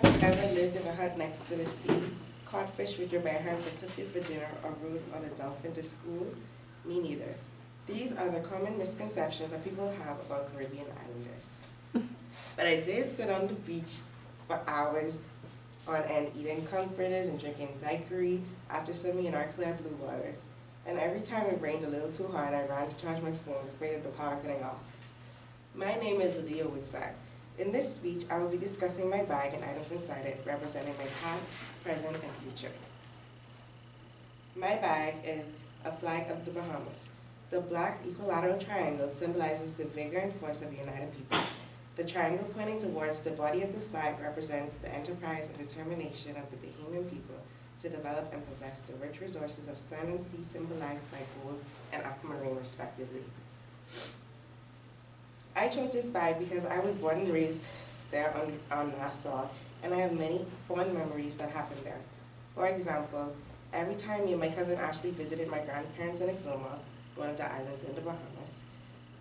Have you ever lived in a hut next to the sea, caught fish with your bare hands and cooked it for dinner, or rode on a dolphin to school? Me neither. These are the common misconceptions that people have about Caribbean islanders. But I did sit on the beach for hours on end eating conch fritters and drinking daiquiri after swimming in our clear blue waters. And every time it rained a little too hard, I ran to charge my phone, afraid of the power cutting off. My name is Aaliyah. In this speech, I will be discussing my bag and items inside it, representing my past, present, and future. My bag is a flag of the Bahamas. The black equilateral triangle symbolizes the vigor and force of a united people. The triangle pointing towards the body of the flag represents the enterprise and determination of the Bahamian people to develop and possess the rich resources of sun and sea symbolized by gold and aquamarine respectively. I chose this bag because I was born and raised there on Nassau, and I have many fond memories that happened there. For example, every time me and my cousin Ashley visited my grandparents in Exuma, one of the islands in the Bahamas,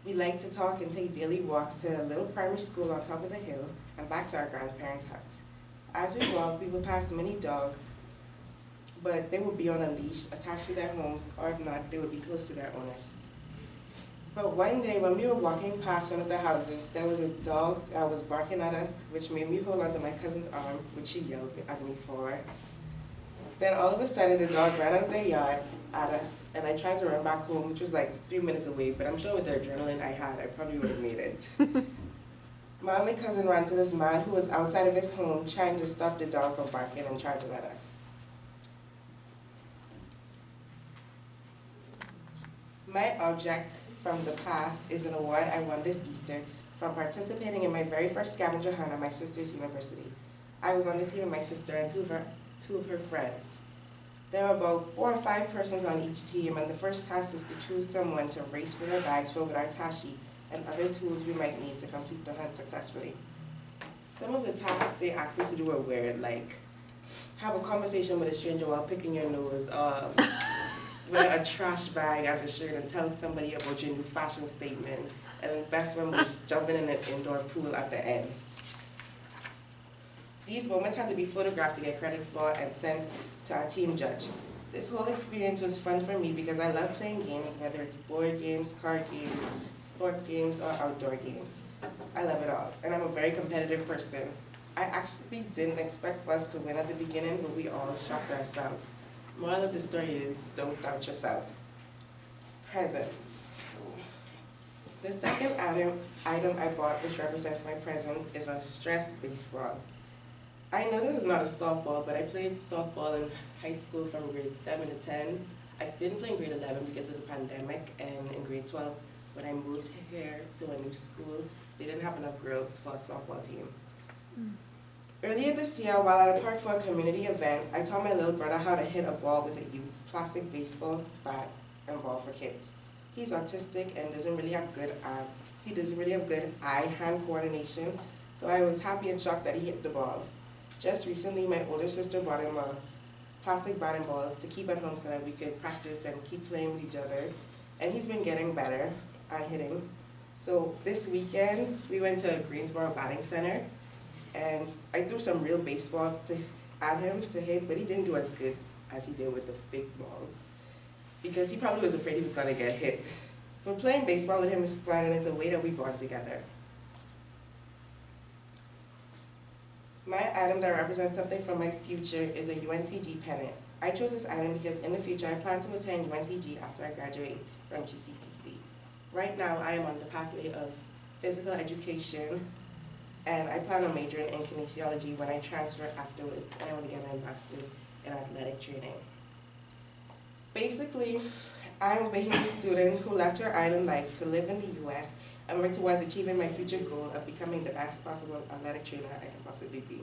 we liked to talk and take daily walks to a little primary school on top of the hill and back to our grandparents' house. As we walked, we would pass many dogs, but they would be on a leash attached to their homes, or if not, they would be close to their owners. But one day when we were walking past one of the houses, there was a dog that was barking at us, which made me hold onto my cousin's arm, which she yelled at me for. Then all of a sudden, the dog ran out of the yard at us, and I tried to run back home, which was like 3 minutes away, but I'm sure with the adrenaline I had, I probably would have made it. My only cousin ran to this man who was outside of his home trying to stop the dog from barking and charging at us. My object from the past is an award I won this Easter from participating in my very first scavenger hunt at my sister's university. I was on the team with my sister and two of her friends. There were about 4 or 5 persons on each team, and the first task was to choose someone to race for their bags filled with our tashi and other tools we might need to complete the hunt successfully. Some of the tasks they asked us to do were weird, like have a conversation with a stranger while picking your nose, wear a trash bag as a shirt and tell somebody about your new fashion statement, and the best one was jumping in an indoor pool at the end. These moments had to be photographed to get credit for and sent to our team judge. This whole experience was fun for me because I love playing games, whether it's board games, card games, sport games, or outdoor games. I love it all, and I'm a very competitive person. I actually didn't expect for us to win at the beginning, but we all shocked ourselves. Moral of the story is, don't doubt yourself. Presents. The second item I bought, which represents my present, is a stress baseball. I know this is not a softball, but I played softball in high school from grade 7 to 10. I didn't play in grade 11 because of the pandemic, and in grade 12, when I moved here to a new school, they didn't have enough girls for a softball team. Earlier this year, while at a park for a community event, I taught my little brother how to hit a ball with a youth plastic baseball bat and ball for kids. He's autistic and doesn't really have good eye-hand coordination, so I was happy and shocked that he hit the ball. Just recently, my older sister bought him a plastic bat and ball to keep at home so that we could practice and keep playing with each other, and he's been getting better at hitting. So this weekend, we went to Greensboro Batting Center, and I threw some real baseballs at him to hit, but he didn't do as good as he did with the fake ball, because he probably was afraid he was going to get hit. But playing baseball with him is fun, and it's a way that we bond together. My item that represents something from my future is a UNCG pennant. I chose this item because in the future I plan to attend UNCG after I graduate from GTCC. Right now I am on the pathway of physical education, and I plan on majoring in kinesiology when I transfer afterwards, and I want to get my master's in athletic training. Basically, I'm a Bahamian student who left her island life to live in the US and work towards achieving my future goal of becoming the best possible athletic trainer I can possibly be.